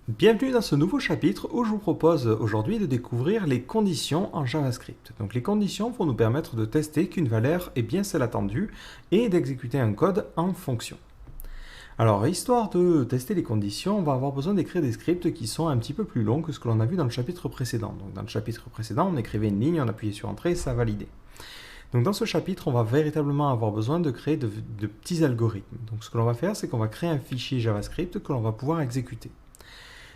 Bienvenue dans ce nouveau chapitre où je vous propose aujourd'hui de découvrir les conditions en JavaScript. Donc les conditions vont nous permettre de tester qu'une valeur est bien celle attendue et d'exécuter un code en fonction. Alors, histoire de tester les conditions, on va avoir besoin d'écrire des scripts qui sont un petit peu plus longs que ce que l'on a vu dans le chapitre précédent. Donc dans le chapitre précédent, on écrivait une ligne, on appuyait sur Entrée et ça validait. Donc dans ce chapitre, on va véritablement avoir besoin de créer de petits algorithmes. Donc ce que l'on va faire, c'est qu'on va créer un fichier JavaScript que l'on va pouvoir exécuter.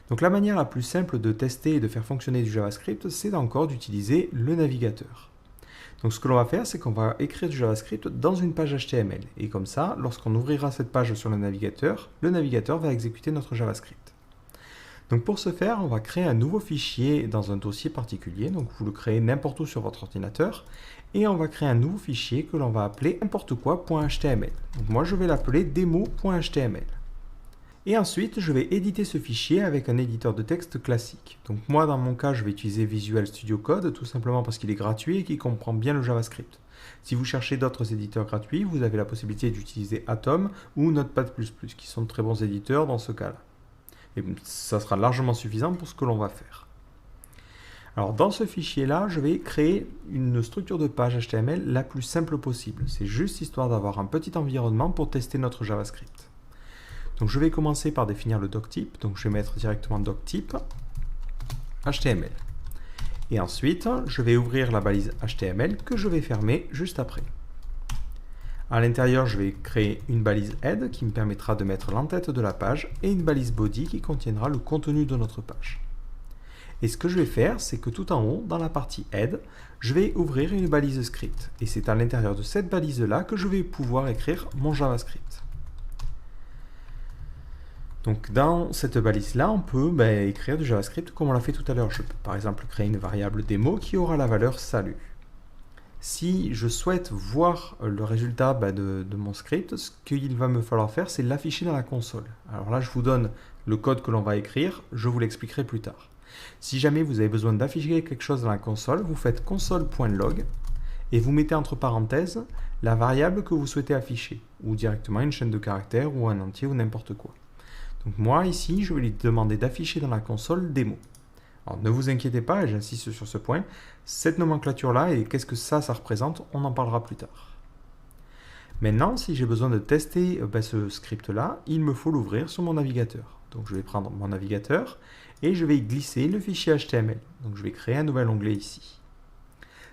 Donc la manière la plus simple de tester et de faire fonctionner du JavaScript, c'est encore d'utiliser le navigateur. Donc ce que l'on va faire, c'est qu'on va écrire du JavaScript dans une page HTML. Et comme ça, lorsqu'on ouvrira cette page sur le navigateur va exécuter notre JavaScript. Donc pour ce faire, on va créer un nouveau fichier dans un dossier particulier. Donc vous le créez n'importe où sur votre ordinateur. Et on va créer un nouveau fichier que l'on va appeler n'importe quoi.html. Donc moi, je vais l'appeler demo.html. Et ensuite, je vais éditer ce fichier avec un éditeur de texte classique. Donc moi, dans mon cas, je vais utiliser Visual Studio Code, tout simplement parce qu'il est gratuit et qu'il comprend bien le JavaScript. Si vous cherchez d'autres éditeurs gratuits, vous avez la possibilité d'utiliser Atom ou Notepad++, qui sont de très bons éditeurs dans ce cas-là. Et ça sera largement suffisant pour ce que l'on va faire. Alors dans ce fichier-là, je vais créer une structure de page HTML la plus simple possible. C'est juste histoire d'avoir un petit environnement pour tester notre JavaScript. Donc je vais commencer par définir le doctype. Donc je vais mettre directement doctype HTML. Et ensuite, je vais ouvrir la balise HTML que je vais fermer juste après. À l'intérieur, je vais créer une balise head qui me permettra de mettre l'entête de la page et une balise body qui contiendra le contenu de notre page. Et ce que je vais faire, c'est que tout en haut, dans la partie head, je vais ouvrir une balise script. Et c'est à l'intérieur de cette balise-là que je vais pouvoir écrire mon JavaScript. Donc dans cette balise-là, on peut écrire du JavaScript comme on l'a fait tout à l'heure. Je peux par exemple créer une variable démo qui aura la valeur salut. Si je souhaite voir le résultat de mon script, ce qu'il va me falloir faire, c'est l'afficher dans la console. Alors là, je vous donne le code que l'on va écrire, je vous l'expliquerai plus tard. Si jamais vous avez besoin d'afficher quelque chose dans la console, vous faites console.log et vous mettez entre parenthèses la variable que vous souhaitez afficher, ou directement une chaîne de caractères, ou un entier, ou n'importe quoi. Donc moi, ici, je vais lui demander d'afficher dans la console démo. Alors ne vous inquiétez pas, et j'insiste sur ce point, cette nomenclature-là, et qu'est-ce que ça représente, on en parlera plus tard. Maintenant, si j'ai besoin de tester ce script-là, il me faut l'ouvrir sur mon navigateur. Donc je vais prendre mon navigateur, et je vais y glisser le fichier HTML. Donc je vais créer un nouvel onglet ici.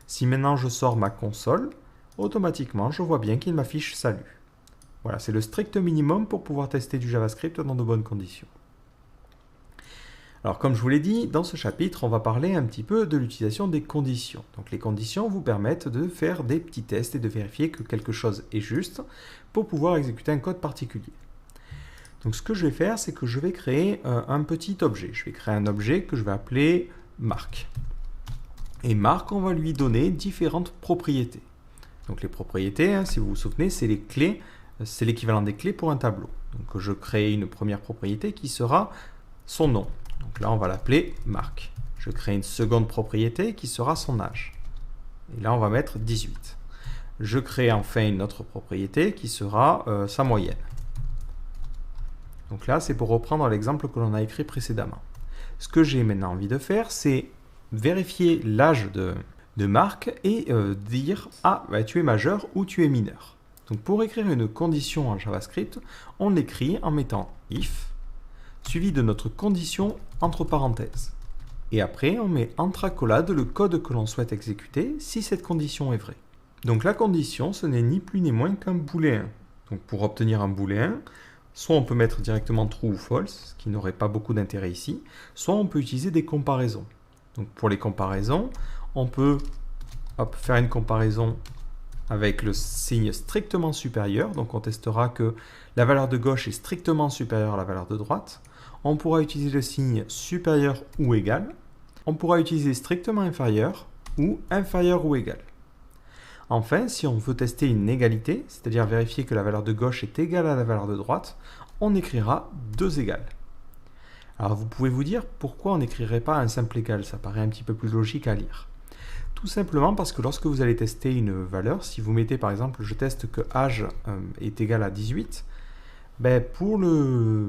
Si maintenant je sors ma console, automatiquement, je vois bien qu'il m'affiche salut. Voilà, c'est le strict minimum pour pouvoir tester du JavaScript dans de bonnes conditions. Alors comme je vous l'ai dit, dans ce chapitre, on va parler un petit peu de l'utilisation des conditions. Donc les conditions vous permettent de faire des petits tests et de vérifier que quelque chose est juste pour pouvoir exécuter un code particulier. Donc ce que je vais faire, c'est que je vais créer un petit objet. Je vais créer un objet que je vais appeler marque. Et marque, on va lui donner différentes propriétés. Donc les propriétés, si vous vous souvenez, c'est les clés. C'est l'équivalent des clés pour un tableau. Donc je crée une première propriété qui sera son nom. Donc là, on va l'appeler Marc. Je crée une seconde propriété qui sera son âge. Et là, on va mettre 18. Je crée enfin une autre propriété qui sera sa moyenne. Donc là, c'est pour reprendre l'exemple que l'on a écrit précédemment. Ce que j'ai maintenant envie de faire, c'est vérifier l'âge de Marc et dire « Ah, tu es majeur ou tu es mineur ». Donc pour écrire une condition en JavaScript, on l'écrit en mettant if, suivi de notre condition entre parenthèses. Et après, on met entre accolades le code que l'on souhaite exécuter si cette condition est vraie. Donc la condition, ce n'est ni plus ni moins qu'un booléen. Donc pour obtenir un booléen, soit on peut mettre directement true ou false, ce qui n'aurait pas beaucoup d'intérêt ici, soit on peut utiliser des comparaisons. Donc pour les comparaisons, on peut faire une comparaison avec le signe strictement supérieur, donc on testera que la valeur de gauche est strictement supérieure à la valeur de droite. On pourra utiliser le signe supérieur ou égal. On pourra utiliser strictement inférieur ou inférieur ou égal. Enfin, si on veut tester une égalité, c'est-à-dire vérifier que la valeur de gauche est égale à la valeur de droite, on écrira 2 égales. Alors vous pouvez vous dire pourquoi on n'écrirait pas un simple égal, ça paraît un petit peu plus logique à lire. Tout simplement parce que lorsque vous allez tester une valeur, si vous mettez par exemple je teste que âge est égal à 18, Ben, pour le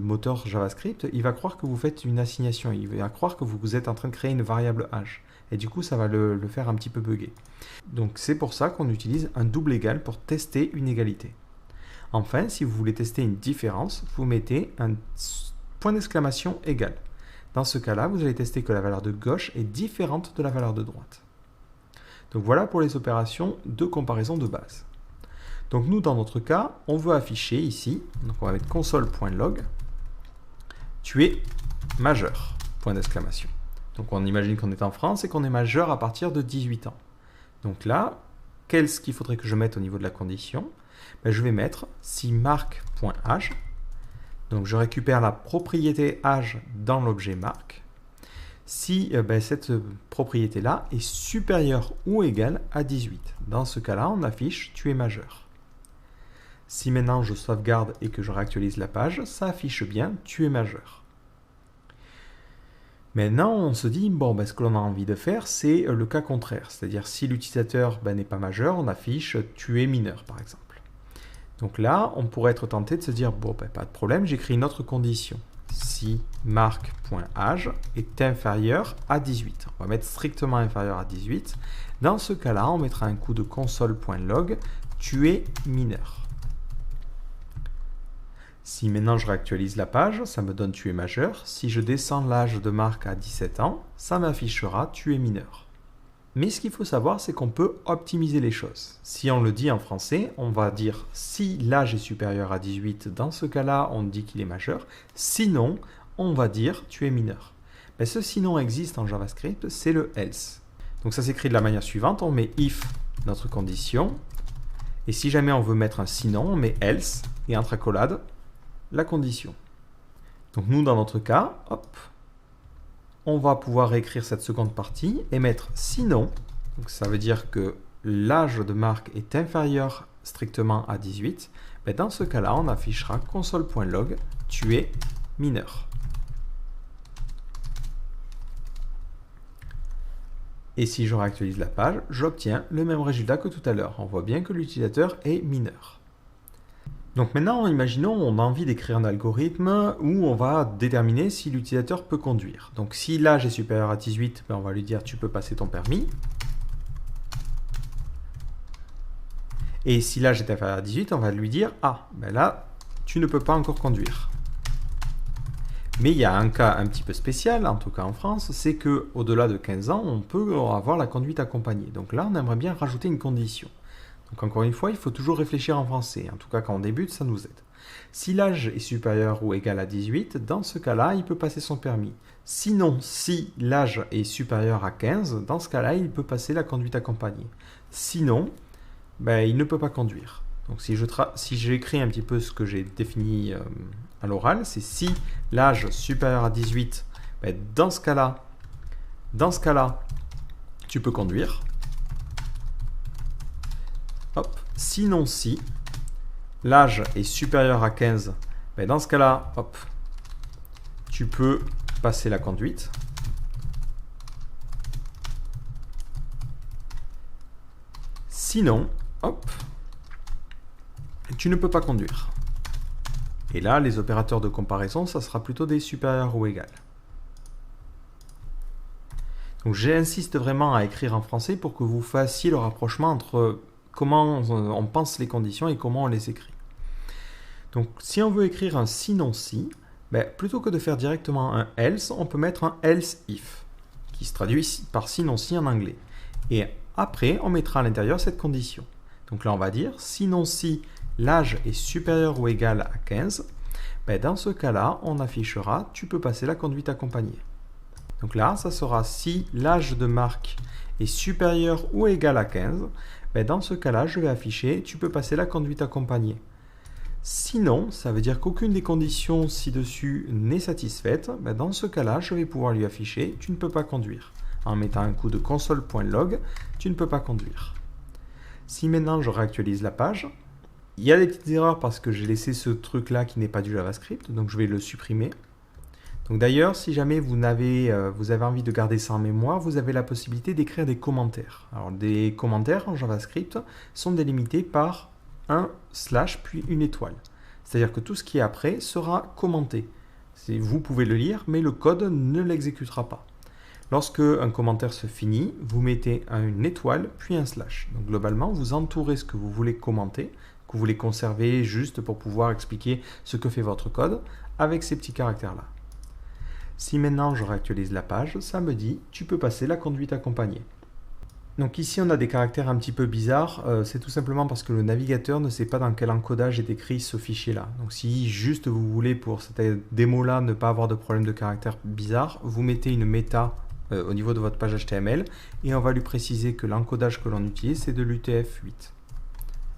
moteur JavaScript, il va croire que vous faites une assignation. Il va croire que vous êtes en train de créer une variable âge. Et du coup, ça va le faire un petit peu bugger. Donc, c'est pour ça qu'on utilise un double égal pour tester une égalité. Enfin, si vous voulez tester une différence, vous mettez un point d'exclamation égal. Dans ce cas-là, vous allez tester que la valeur de gauche est différente de la valeur de droite. Donc voilà pour les opérations de comparaison de base. Donc nous, dans notre cas, on veut afficher ici, donc on va mettre console.log, tu es majeur, point d'exclamation. Donc on imagine qu'on est en France et qu'on est majeur à partir de 18 ans. Donc là, qu'est-ce qu'il faudrait que je mette au niveau de la condition? Ben, je vais mettre si marque.âge, donc je récupère la propriété âge dans l'objet marque, si cette propriété-là est supérieure ou égale à 18. Dans ce cas-là, on affiche tu es majeur. Si maintenant je sauvegarde et que je réactualise la page, ça affiche bien tu es majeur. Maintenant, on se dit, bon, ce que l'on a envie de faire, c'est le cas contraire. C'est-à-dire, si l'utilisateur n'est pas majeur, on affiche tu es mineur, par exemple. Donc là, on pourrait être tenté de se dire, bon, pas de problème, j'écris une autre condition. Si marque.âge est inférieur à 18. On va mettre strictement inférieur à 18. Dans ce cas-là, on mettra un coup de console.log, tu es mineur. Si maintenant je réactualise la page, ça me donne tu es majeur. Si je descends l'âge de Marc à 17 ans, ça m'affichera tu es mineur. Mais ce qu'il faut savoir, c'est qu'on peut optimiser les choses. Si on le dit en français, on va dire si l'âge est supérieur à 18, dans ce cas-là, on dit qu'il est majeur. Sinon, on va dire tu es mineur. Ce sinon existe en JavaScript, c'est le else. Donc ça s'écrit de la manière suivante, on met if, notre condition, et si jamais on veut mettre un sinon, on met else, et entre accolades, la condition. Donc nous, dans notre cas, hop, on va pouvoir écrire cette seconde partie et mettre sinon, donc ça veut dire que l'âge de Marc est inférieur strictement à 18, dans ce cas-là, on affichera console.log, tu es mineur. Et si je réactualise la page, j'obtiens le même résultat que tout à l'heure. On voit bien que l'utilisateur est mineur. Donc maintenant, imaginons on a envie d'écrire un algorithme où on va déterminer si l'utilisateur peut conduire. Donc si l'âge est supérieur à 18, on va lui dire tu peux passer ton permis. Et si l'âge est inférieur à 18, on va lui dire ah, là, tu ne peux pas encore conduire. Mais il y a un cas un petit peu spécial, en tout cas en France, c'est qu'au-delà de 15 ans, on peut avoir la conduite accompagnée. Donc là, on aimerait bien rajouter une condition. Donc encore une fois, il faut toujours réfléchir en français. En tout cas, quand on débute, ça nous aide. Si l'âge est supérieur ou égal à 18, dans ce cas-là, il peut passer son permis. Sinon, si l'âge est supérieur à 15, dans ce cas-là, il peut passer la conduite accompagnée. Sinon, il ne peut pas conduire. Donc si j'écris un petit peu ce que j'ai défini à l'oral, c'est si l'âge supérieur à 18, dans ce cas-là, tu peux conduire. Hop. Sinon, si l'âge est supérieur à 15, dans ce cas-là, hop, tu peux passer la conduite. Sinon, hop, tu ne peux pas conduire. Et là, les opérateurs de comparaison, ça sera plutôt des supérieurs ou égales. Donc j'insiste vraiment à écrire en français pour que vous fassiez le rapprochement entre comment on pense les conditions et comment on les écrit. Donc si on veut écrire un sinon si, plutôt que de faire directement un else, on peut mettre un else if, qui se traduit par sinon si en anglais. Et après, on mettra à l'intérieur cette condition. Donc là, on va dire sinon si l'âge est supérieur ou égal à 15, dans ce cas-là, on affichera tu peux passer la conduite accompagnée. Donc là, ça sera si l'âge de Marc est supérieur ou égal à 15, dans ce cas-là, je vais afficher tu peux passer la conduite accompagnée. Sinon, ça veut dire qu'aucune des conditions ci-dessus n'est satisfaite. Dans ce cas-là, je vais pouvoir lui afficher tu ne peux pas conduire. En mettant un coup de console.log, tu ne peux pas conduire. Si maintenant je réactualise la page, il y a des petites erreurs parce que j'ai laissé ce truc-là qui n'est pas du JavaScript, donc je vais le supprimer. Donc d'ailleurs, si jamais vous avez envie de garder ça en mémoire, vous avez la possibilité d'écrire des commentaires. Alors des commentaires en JavaScript sont délimités par un slash puis une étoile. C'est-à-dire que tout ce qui est après sera commenté. Vous pouvez le lire, mais le code ne l'exécutera pas. Lorsque un commentaire se finit, vous mettez une étoile, puis un slash. Donc globalement, vous entourez ce que vous voulez commenter, que vous voulez conserver juste pour pouvoir expliquer ce que fait votre code, avec ces petits caractères-là. Si maintenant je réactualise la page, ça me dit « Tu peux passer la conduite accompagnée ». Donc ici, on a des caractères un petit peu bizarres. C'est tout simplement parce que le navigateur ne sait pas dans quel encodage est écrit ce fichier-là. Donc si juste vous voulez, pour cette démo-là, ne pas avoir de problème de caractères bizarres, vous mettez une méta au niveau de votre page HTML et on va lui préciser que l'encodage que l'on utilise, c'est de l'UTF-8.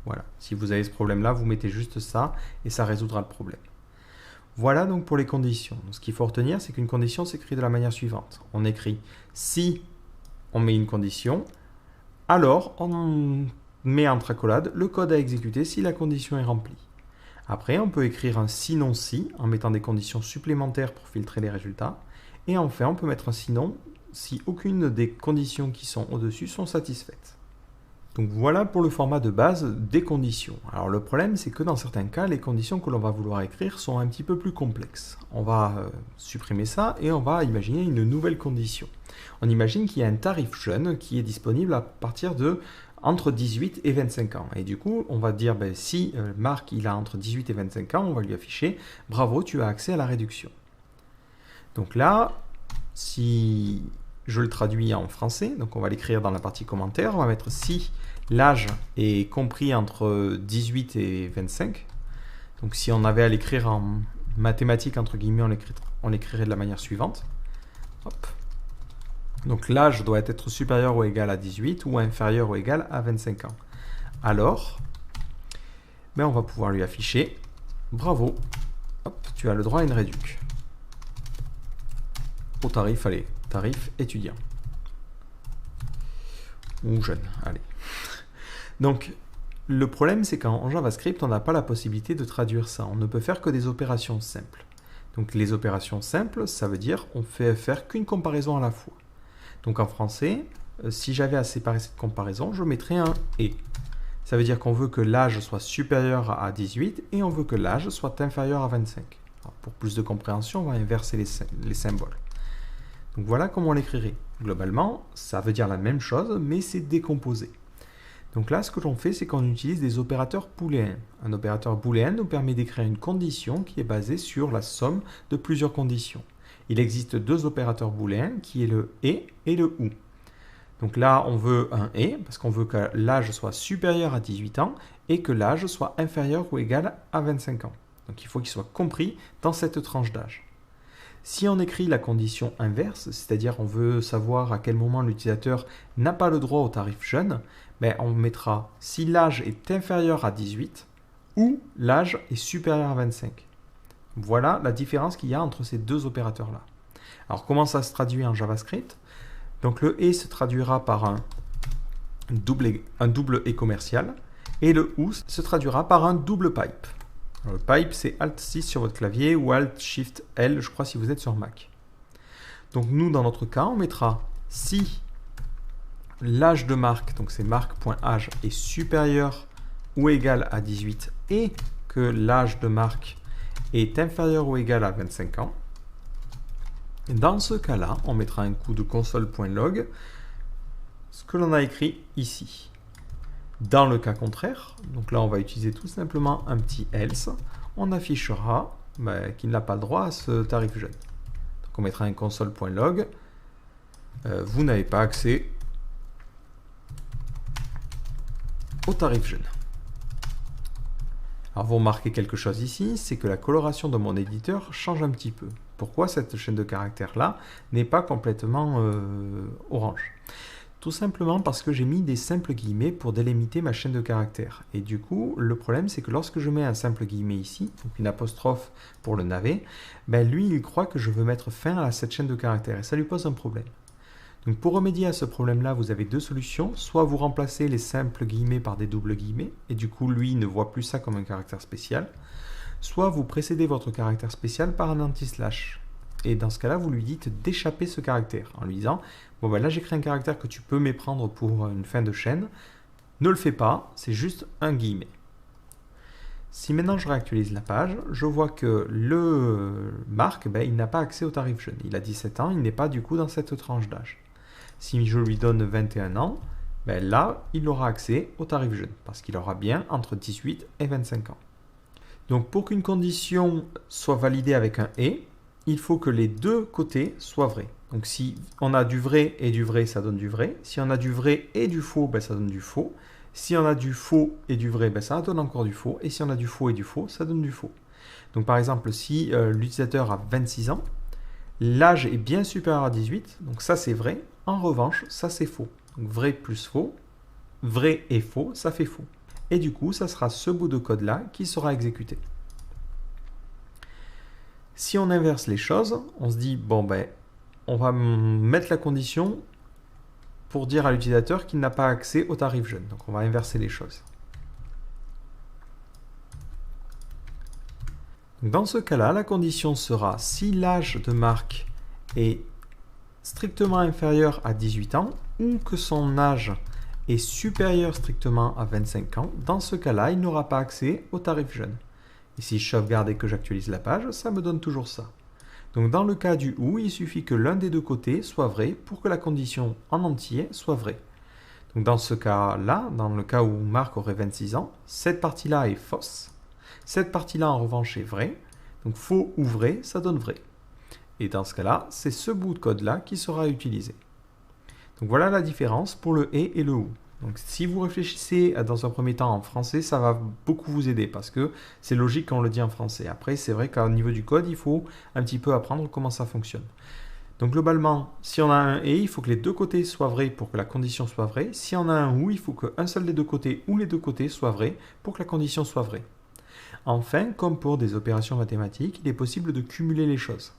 Voilà. Si vous avez ce problème-là, vous mettez juste ça et ça résoudra le problème. Voilà donc pour les conditions. Donc, ce qu'il faut retenir, c'est qu'une condition s'écrit de la manière suivante. On écrit si on met une condition, alors on met entre accolades le code à exécuter si la condition est remplie. Après, on peut écrire un sinon si en mettant des conditions supplémentaires pour filtrer les résultats. Et enfin, on peut mettre un sinon si aucune des conditions qui sont au-dessus sont satisfaites. Donc voilà pour le format de base des conditions. Alors le problème, c'est que dans certains cas, les conditions que l'on va vouloir écrire sont un petit peu plus complexes. On va supprimer ça et on va imaginer une nouvelle condition. On imagine qu'il y a un tarif jeune qui est disponible à partir de entre 18 et 25 ans. Et du coup, on va dire, si Marc il a entre 18 et 25 ans, on va lui afficher « Bravo, tu as accès à la réduction ». Donc là, si je le traduis en français, donc on va l'écrire dans la partie commentaire, on va mettre si l'âge est compris entre 18 et 25. Donc si on avait à l'écrire en mathématiques, entre guillemets, on l'écrirait de la manière suivante. Hop. Donc l'âge doit être supérieur ou égal à 18 ou inférieur ou égal à 25 ans. Alors, on va pouvoir lui afficher « Bravo, hop, tu as le droit à une réduction. » Au tarif, allez, tarif étudiant. Ou jeune, allez. Donc, le problème, c'est qu'en JavaScript, on n'a pas la possibilité de traduire ça. On ne peut faire que des opérations simples. Donc, les opérations simples, ça veut dire on fait faire qu'une comparaison à la fois. Donc, en français, si j'avais à séparer cette comparaison, je mettrais un « et ». Ça veut dire qu'on veut que l'âge soit supérieur à 18 et on veut que l'âge soit inférieur à 25. Alors, pour plus de compréhension, on va inverser les symboles. Donc voilà comment on l'écrirait. Globalement, ça veut dire la même chose, mais c'est décomposé. Donc là, ce que l'on fait, c'est qu'on utilise des opérateurs booléens. Un opérateur booléen nous permet d'écrire une condition qui est basée sur la somme de plusieurs conditions. Il existe deux opérateurs booléens, qui est le « et » et le « ou ». Donc là, on veut un « et » parce qu'on veut que l'âge soit supérieur à 18 ans et que l'âge soit inférieur ou égal à 25 ans. Donc il faut qu'il soit compris dans cette tranche d'âge. Si on écrit la condition inverse, c'est-à-dire on veut savoir à quel moment l'utilisateur n'a pas le droit au tarif jeune, on mettra si l'âge est inférieur à 18 ou l'âge est supérieur à 25. Voilà la différence qu'il y a entre ces deux opérateurs-là. Alors comment ça se traduit en JavaScript? Donc le « et » se traduira par un double « et » commercial et le « ou » se traduira par un double pipe. Alors, le pipe, c'est Alt-6 sur votre clavier ou Alt-Shift-L, je crois, si vous êtes sur Mac. Donc nous, dans notre cas, on mettra si l'âge de Marc, donc c'est Marc.âge, est supérieur ou égal à 18 et que l'âge de Marc est inférieur ou égal à 25 ans. Dans ce cas-là, on mettra un coup de console.log, ce que l'on a écrit ici. Dans le cas contraire, donc là on va utiliser tout simplement un petit else, on affichera qu'il n'a pas le droit à ce tarif jeune. Donc on mettra un console.log, vous n'avez pas accès au tarif jeune. Alors vous remarquez quelque chose ici, c'est que la coloration de mon éditeur change un petit peu. Pourquoi cette chaîne de caractères là n'est pas complètement orange? Tout simplement parce que j'ai mis des simples guillemets pour délimiter ma chaîne de caractères. Et du coup, le problème, c'est que lorsque je mets un simple guillemet ici, donc une apostrophe pour le navet, lui, il croit que je veux mettre fin à cette chaîne de caractères et ça lui pose un problème. Donc pour remédier à ce problème-là, vous avez deux solutions. Soit vous remplacez les simples guillemets par des doubles guillemets, et du coup, lui, il ne voit plus ça comme un caractère spécial. Soit vous précédez votre caractère spécial par un anti-slash. Et dans ce cas-là, vous lui dites d'échapper ce caractère en lui disant « Bon, là, j'écris un caractère que tu peux méprendre pour une fin de chaîne. Ne le fais pas, c'est juste un guillemet. » Si maintenant je réactualise la page, je vois que le Marc, il n'a pas accès au tarif jeune. Il a 17 ans, il n'est pas du coup dans cette tranche d'âge. Si je lui donne 21 ans, là, il aura accès au tarif jeune, parce qu'il aura bien entre 18 et 25 ans. Donc pour qu'une condition soit validée avec un « et », il faut que les deux côtés soient vrais. Donc si on a du vrai et du vrai, ça donne du vrai. Si on a du vrai et du faux, ça donne du faux. Si on a du faux et du vrai, ça donne encore du faux. Et si on a du faux et du faux, ça donne du faux. Donc par exemple, si l'utilisateur a 26 ans, l'âge est bien supérieur à 18, donc ça c'est vrai. En revanche, ça c'est faux. Donc vrai plus faux, vrai et faux, ça fait faux. Et du coup, ça sera ce bout de code-là qui sera exécuté. Si on inverse les choses, on se dit, on va mettre la condition pour dire à l'utilisateur qu'il n'a pas accès au tarif jeune. Donc on va inverser les choses. Dans ce cas-là, la condition sera si l'âge de Marc est strictement inférieur à 18 ans ou que son âge est supérieur strictement à 25 ans, dans ce cas-là, il n'aura pas accès au tarif jeune. Et si je sauvegarde et que j'actualise la page, ça me donne toujours ça. Donc dans le cas du OU, il suffit que l'un des deux côtés soit vrai pour que la condition en entier soit vraie. Donc dans ce cas-là, dans le cas où Marc aurait 26 ans, cette partie-là est fausse. Cette partie-là en revanche est vraie. Donc faux ou vrai, ça donne vrai. Et dans ce cas-là, c'est ce bout de code-là qui sera utilisé. Donc voilà la différence pour le et le ou. Donc si vous réfléchissez dans un premier temps en français, ça va beaucoup vous aider parce que c'est logique quand on le dit en français. Après, c'est vrai qu'au niveau du code, il faut un petit peu apprendre comment ça fonctionne. Donc globalement, si on a un et, il faut que les deux côtés soient vrais pour que la condition soit vraie. Si on a un ou, il faut qu'un seul des deux côtés ou les deux côtés soient vrais pour que la condition soit vraie. Enfin, comme pour des opérations mathématiques, il est possible de cumuler les choses.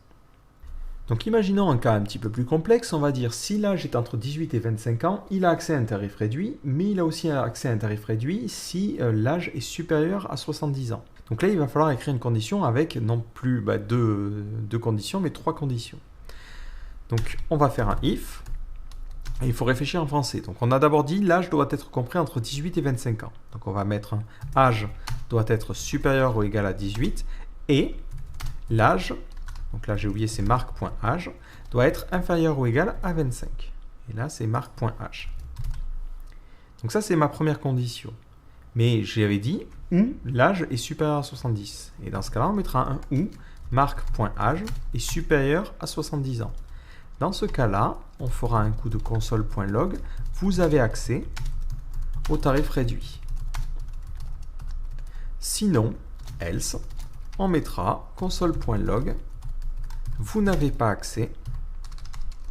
Donc imaginons un cas un petit peu plus complexe, on va dire si l'âge est entre 18 et 25 ans, il a accès à un tarif réduit, mais il a aussi accès à un tarif réduit si l'âge est supérieur à 70 ans. Donc là, il va falloir écrire une condition avec non plus deux conditions, mais trois conditions. Donc on va faire un if, et il faut réfléchir en français. Donc on a d'abord dit l'âge doit être compris entre 18 et 25 ans. Donc on va mettre un âge doit être supérieur ou égal à 18, et l'âge, donc là j'ai oublié c'est marc.âge, doit être inférieur ou égal à 25. Et là c'est marc.âge. Donc ça c'est ma première condition. Mais j'avais dit ou l'âge est supérieur à 70. Et dans ce cas-là on mettra un ou marc.âge est supérieur à 70 ans. Dans ce cas-là, on fera un coup de console.log. Vous avez accès au tarif réduit. Sinon, else, on mettra console.log. Vous n'avez pas accès.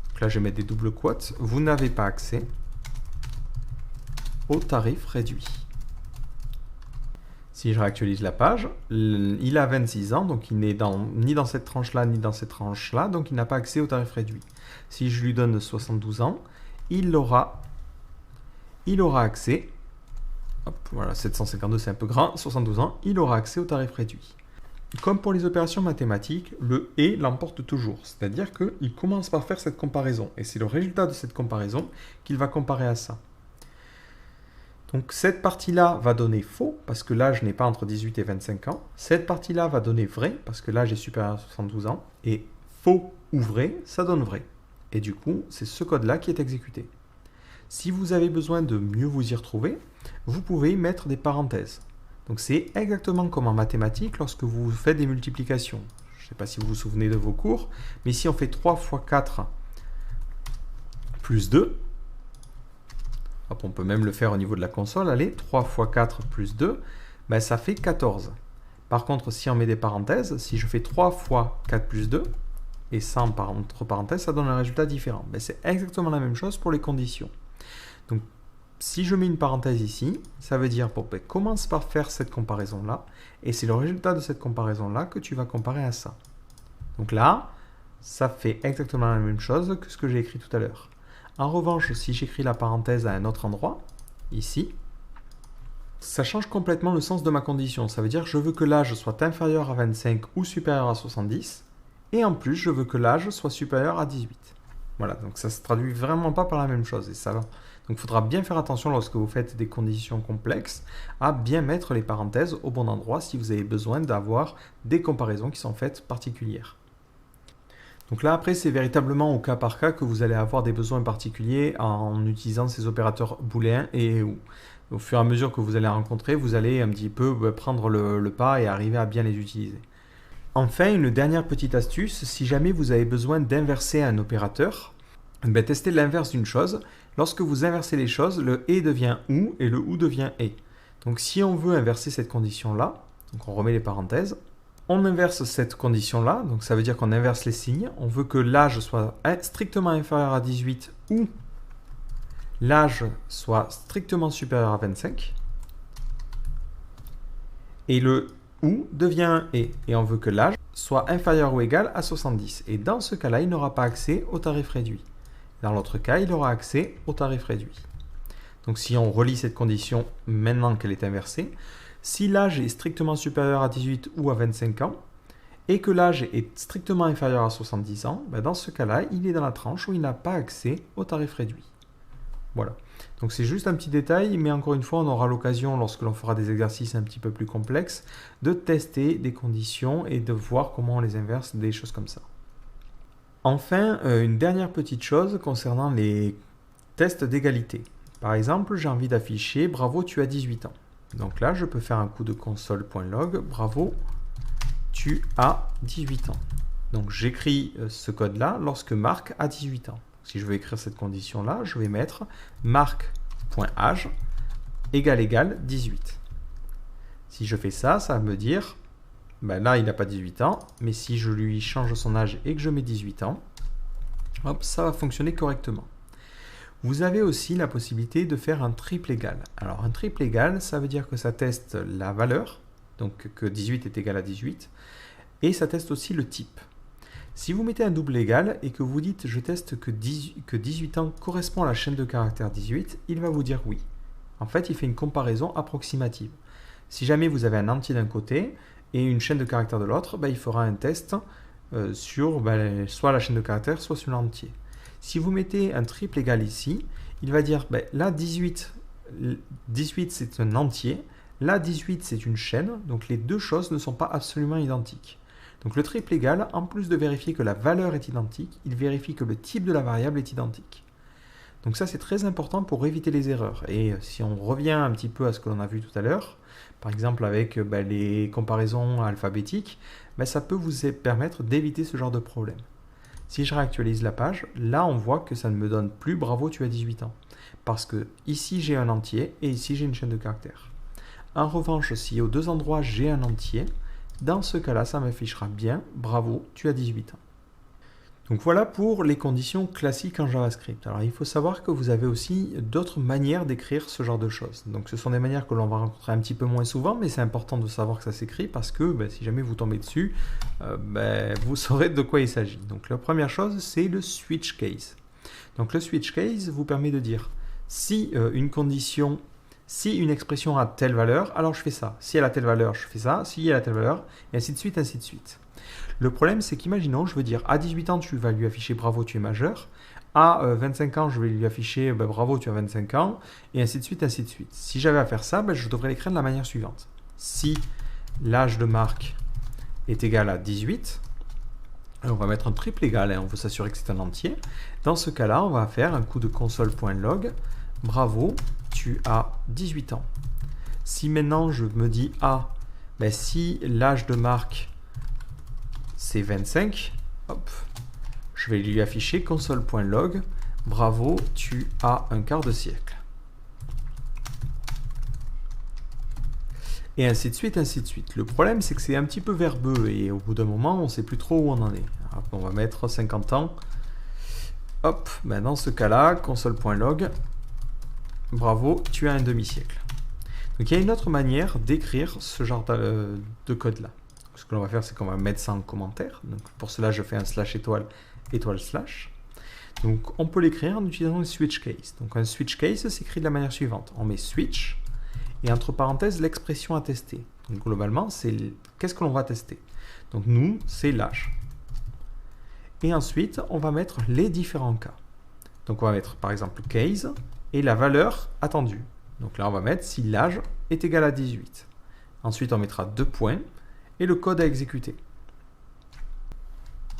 Donc là, je vais mettre des doubles quotes. Vous n'avez pas accès au tarif réduit. Si je réactualise la page, il a 26 ans, donc il n'est ni dans cette tranche-là, ni dans cette tranche-là, donc il n'a pas accès au tarif réduit. Si je lui donne 72 ans, il aura accès, voilà, 752 c'est un peu grand, 72 ans, il aura accès au tarif réduit. Comme pour les opérations mathématiques, le « et » l'emporte toujours, c'est-à-dire qu'il commence par faire cette comparaison, et c'est le résultat de cette comparaison qu'il va comparer à ça. Donc cette partie-là va donner faux, parce que l'âge n'est pas entre 18 et 25 ans. Cette partie-là va donner vrai, parce que l'âge est supérieur à 72 ans. Et faux ou vrai, ça donne vrai. Et du coup, c'est ce code-là qui est exécuté. Si vous avez besoin de mieux vous y retrouver, vous pouvez mettre des parenthèses. Donc c'est exactement comme en mathématiques lorsque vous faites des multiplications. Je ne sais pas si vous vous souvenez de vos cours, mais si on fait 3 fois 4 plus 2, hop, on peut même le faire au niveau de la console, allez, 3 fois 4 plus 2, ça fait 14. Par contre, si on met des parenthèses, si je fais 3 fois 4 plus 2, et sans entre parenthèses, ça donne un résultat différent. C'est exactement la même chose pour les conditions. Donc, si je mets une parenthèse ici, ça veut dire, commence par faire cette comparaison-là, et c'est le résultat de cette comparaison-là que tu vas comparer à ça. Donc là, ça fait exactement la même chose que ce que j'ai écrit tout à l'heure. En revanche, si j'écris la parenthèse à un autre endroit, ici, ça change complètement le sens de ma condition. Ça veut dire que je veux que l'âge soit inférieur à 25 ou supérieur à 70, et en plus, je veux que l'âge soit supérieur à 18. Voilà, donc ça se traduit vraiment pas par la même chose. Et ça va. Donc il faudra bien faire attention lorsque vous faites des conditions complexes à bien mettre les parenthèses au bon endroit si vous avez besoin d'avoir des comparaisons qui sont faites particulières. Donc là après c'est véritablement au cas par cas que vous allez avoir des besoins particuliers en utilisant ces opérateurs booléens et au fur et à mesure que vous allez rencontrer, vous allez un petit peu prendre le pas et arriver à bien les utiliser. Enfin, une dernière petite astuce, si jamais vous avez besoin d'inverser un opérateur, testez l'inverse d'une chose. Lorsque vous inversez les choses, le et devient ou et le ou devient et. Donc si on veut inverser cette condition-là, donc on remet les parenthèses, on inverse cette condition-là, donc ça veut dire qu'on inverse les signes. On veut que l'âge soit strictement inférieur à 18 ou l'âge soit strictement supérieur à 25. Et le ou devient un et on veut que l'âge soit inférieur ou égal à 70. Et dans ce cas-là, il n'aura pas accès au tarif réduit. Dans l'autre cas, il aura accès au tarif réduit. Donc si on relie cette condition maintenant qu'elle est inversée, si l'âge est strictement supérieur à 18 ou à 25 ans, et que l'âge est strictement inférieur à 70 ans, dans ce cas-là, il est dans la tranche où il n'a pas accès au tarif réduit. Voilà. Donc c'est juste un petit détail, mais encore une fois, on aura l'occasion, lorsque l'on fera des exercices un petit peu plus complexes, de tester des conditions et de voir comment on les inverse, des choses comme ça. Enfin, une dernière petite chose concernant les tests d'égalité. Par exemple, j'ai envie d'afficher « Bravo, tu as 18 ans ». Donc là, je peux faire un coup de console.log « Bravo, tu as 18 ans ». Donc j'écris ce code-là lorsque Marc a 18 ans. Si je veux écrire cette condition-là, je vais mettre marc.age égale 18. Si je fais ça, ça va me dire, là il n'a pas 18 ans, mais si je lui change son âge et que je mets 18 ans, hop, ça va fonctionner correctement. Vous avez aussi la possibilité de faire un triple égal. Alors un triple égal, ça veut dire que ça teste la valeur, donc que 18 est égal à 18, et ça teste aussi le type. Si vous mettez un double égal et que vous dites je teste que 18 ans correspond à la chaîne de caractères 18, il va vous dire oui. En fait, il fait une comparaison approximative. Si jamais vous avez un entier d'un côté et une chaîne de caractères de l'autre, il fera un test sur soit la chaîne de caractères, soit sur l'entier. Si vous mettez un triple égal ici, il va dire là 18 c'est un entier, là 18 c'est une chaîne, donc les deux choses ne sont pas absolument identiques. Donc le triple égal, en plus de vérifier que la valeur est identique, il vérifie que le type de la variable est identique. Donc ça c'est très important pour éviter les erreurs. Et si on revient un petit peu à ce que l'on a vu tout à l'heure, par exemple avec les comparaisons alphabétiques, ça peut vous permettre d'éviter ce genre de problème. Si je réactualise la page, là on voit que ça ne me donne plus bravo tu as 18 ans. Parce que ici j'ai un entier et ici j'ai une chaîne de caractères. En revanche, si aux deux endroits j'ai un entier, dans ce cas-là, ça m'affichera bien « Bravo, tu as 18 ans ». Donc voilà pour les conditions classiques en JavaScript. Alors il faut savoir que vous avez aussi d'autres manières d'écrire ce genre de choses. Donc ce sont des manières que l'on va rencontrer un petit peu moins souvent, mais c'est important de savoir que ça s'écrit parce que si jamais vous tombez dessus, vous saurez de quoi il s'agit. Donc la première chose, c'est le switch case. Donc le switch case vous permet de dire si si une expression a telle valeur, alors je fais ça. Si elle a telle valeur, je fais ça. Si elle a telle valeur, et ainsi de suite, ainsi de suite. Le problème, c'est qu'imaginons, je veux dire, à 18 ans, tu vas lui afficher bravo, tu es majeur. À 25 ans, je vais lui afficher bravo, tu as 25 ans. Et ainsi de suite, ainsi de suite. Si j'avais à faire ça, je devrais l'écrire de la manière suivante. Si l'âge de Marc est égal à 18, on va mettre un triple égal, on veut s'assurer que c'est un entier. Dans ce cas-là, on va faire un coup de console.log. Bravo, tu as 18 ans. Si maintenant je me dis si l'âge de Marc c'est 25, hop, je vais lui afficher console.log. Bravo, tu as un quart de siècle. Et ainsi de suite, ainsi de suite. Le problème, c'est que c'est un petit peu verbeux et au bout d'un moment, on ne sait plus trop où on en est. Alors, on va mettre 50 ans. Hop, dans ce cas-là, console.log. Bravo, tu as un demi-siècle. Donc il y a une autre manière d'écrire ce genre de code-là. Ce que l'on va faire, c'est qu'on va mettre ça en commentaire. Donc pour cela, je fais un / étoile, étoile slash. Donc on peut l'écrire en utilisant un switch case. Donc un switch case s'écrit de la manière suivante. On met switch et entre parenthèses l'expression à tester. Donc globalement, c'est qu'est-ce que l'on va tester. Donc nous, c'est l'âge. Et ensuite, on va mettre les différents cas. Donc on va mettre par exemple case et la valeur attendue. Donc là, on va mettre si l'âge est égal à 18. Ensuite, on mettra 2 points et le code à exécuter.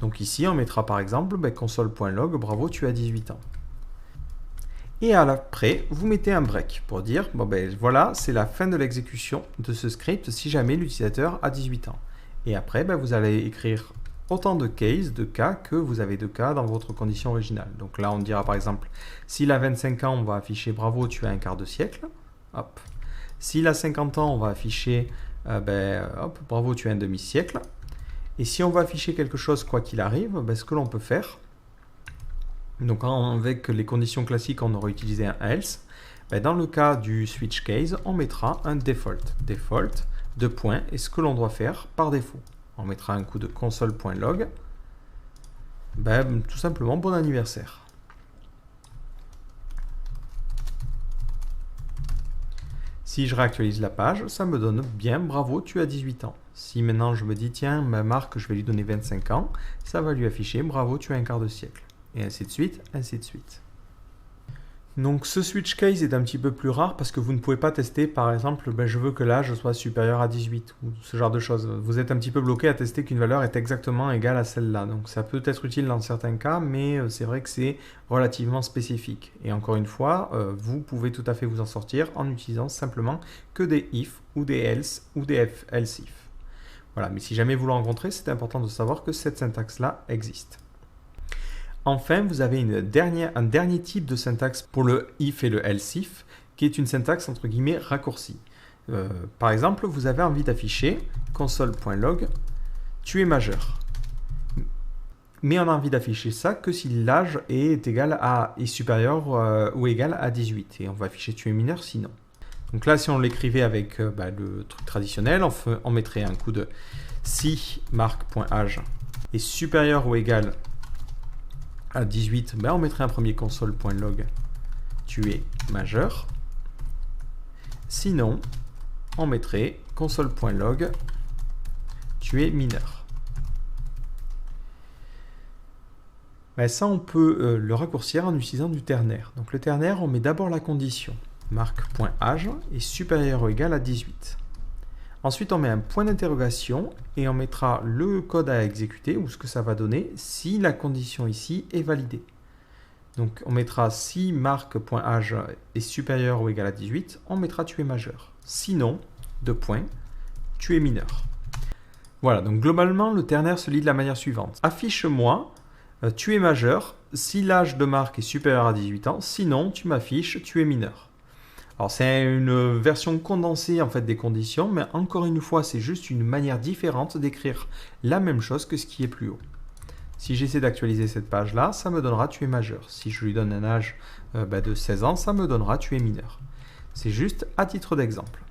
Donc ici, on mettra par exemple console.log, bravo, tu as 18 ans. Et après, vous mettez un break pour dire, voilà, c'est la fin de l'exécution de ce script si jamais l'utilisateur a 18 ans. Et après, vous allez écrire autant de cases, de cas, que vous avez de cas dans votre condition originale. Donc là, on dira par exemple, s'il a 25 ans, on va afficher bravo, tu as un quart de siècle. Hop. S'il a 50 ans, on va afficher bravo, tu as un demi-siècle. Et si on va afficher quelque chose quoi qu'il arrive, ce que l'on peut faire, donc avec les conditions classiques, on aurait utilisé un else. Dans le cas du switch case, on mettra un default. Default, 2 points, et ce que l'on doit faire par défaut. On mettra un coup de console.log. Tout simplement, bon anniversaire. Si je réactualise la page, ça me donne bien bravo, tu as 18 ans. Si maintenant je me dis, tiens, Marc, je vais lui donner 25 ans, ça va lui afficher bravo, tu as un quart de siècle. Et ainsi de suite, ainsi de suite. Donc ce switch case est un petit peu plus rare parce que vous ne pouvez pas tester, par exemple, je veux que l'âge soit supérieur à 18 ou ce genre de choses. Vous êtes un petit peu bloqué à tester qu'une valeur est exactement égale à celle-là. Donc ça peut être utile dans certains cas, mais c'est vrai que c'est relativement spécifique. Et encore une fois, vous pouvez tout à fait vous en sortir en utilisant simplement que des if ou des else ou des else if. Voilà, mais si jamais vous le rencontrez, c'est important de savoir que cette syntaxe-là existe. Enfin, vous avez un dernier type de syntaxe pour le if et le else if, qui est une syntaxe entre guillemets raccourcie. Par exemple, vous avez envie d'afficher console.log, tu es majeur. Mais on a envie d'afficher ça que si l'âge est supérieur ou égal à 18. Et on va afficher tu es mineur sinon. Donc là, si on l'écrivait avec le truc traditionnel, on mettrait un coup de si marc.âge est supérieur ou égal à 18, on mettrait un premier console.log, tu es majeur. Sinon, on mettrait console.log, tu es mineur. Ça, on peut le raccourcir en utilisant du ternaire. Donc le ternaire, on met d'abord la condition. Marc.âge est supérieur ou égal à 18. Ensuite, on met un point d'interrogation et on mettra le code à exécuter ou ce que ça va donner si la condition ici est validée. Donc, on mettra si marc.âge est supérieur ou égal à 18, on mettra tu es majeur. Sinon, 2 points, tu es mineur. Voilà, donc globalement, le ternaire se lit de la manière suivante. Affiche-moi, tu es majeur si l'âge de Marc est supérieur à 18 ans, sinon tu m'affiches tu es mineur. Alors c'est une version condensée en fait des conditions, mais encore une fois, c'est juste une manière différente d'écrire la même chose que ce qui est plus haut. Si j'essaie d'actualiser cette page-là, ça me donnera tu es majeur. Si je lui donne un âge de 16 ans, ça me donnera tu es mineur. C'est juste à titre d'exemple.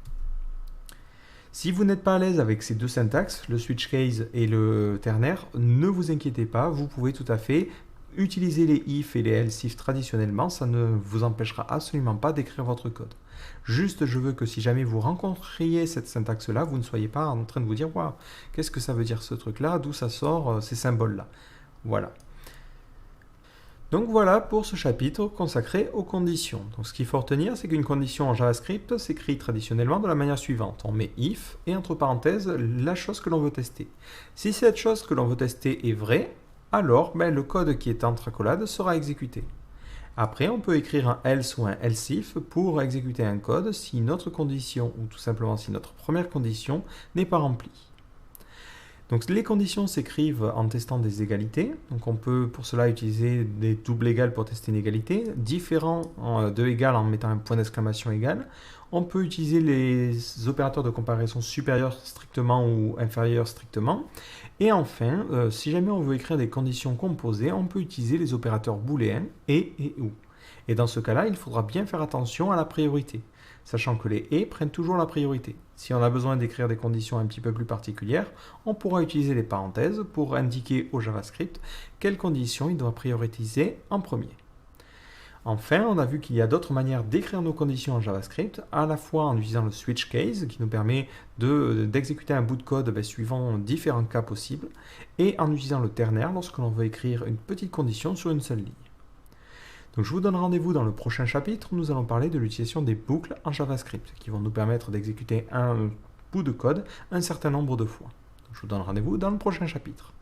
Si vous n'êtes pas à l'aise avec ces deux syntaxes, le switch case et le ternaire, ne vous inquiétez pas, vous pouvez tout à fait utiliser les if et les else if traditionnellement, ça ne vous empêchera absolument pas d'écrire votre code. Juste, je veux que si jamais vous rencontriez cette syntaxe-là, vous ne soyez pas en train de vous dire « Waouh, qu'est-ce que ça veut dire ce truc-là? D'où ça sort ces symboles-là » Voilà. Donc voilà pour ce chapitre consacré aux conditions. Donc ce qu'il faut retenir, c'est qu'une condition en JavaScript s'écrit traditionnellement de la manière suivante. On met if et entre parenthèses la chose que l'on veut tester. Si cette chose que l'on veut tester est vraie, alors le code qui est entre accolades sera exécuté. Après, on peut écrire un else ou un else if pour exécuter un code si notre condition ou tout simplement si notre première condition n'est pas remplie. Donc les conditions s'écrivent en testant des égalités. Donc on peut pour cela utiliser des doubles égales pour tester une égalité, différent de égal en mettant un point d'exclamation égal. On peut utiliser les opérateurs de comparaison supérieurs strictement ou inférieurs strictement. Et enfin, si jamais on veut écrire des conditions composées, on peut utiliser les opérateurs booléens et ou. Et dans ce cas-là, il faudra bien faire attention à la priorité, sachant que les et prennent toujours la priorité. Si on a besoin d'écrire des conditions un petit peu plus particulières, on pourra utiliser les parenthèses pour indiquer au JavaScript quelles conditions il doit prioriser en premier. Enfin, on a vu qu'il y a d'autres manières d'écrire nos conditions en JavaScript, à la fois en utilisant le switch case, qui nous permet d'exécuter un bout de code suivant différents cas possibles, et en utilisant le ternaire lorsque l'on veut écrire une petite condition sur une seule ligne. Donc je vous donne rendez-vous dans le prochain chapitre où nous allons parler de l'utilisation des boucles en JavaScript, qui vont nous permettre d'exécuter un bout de code un certain nombre de fois. Donc je vous donne rendez-vous dans le prochain chapitre.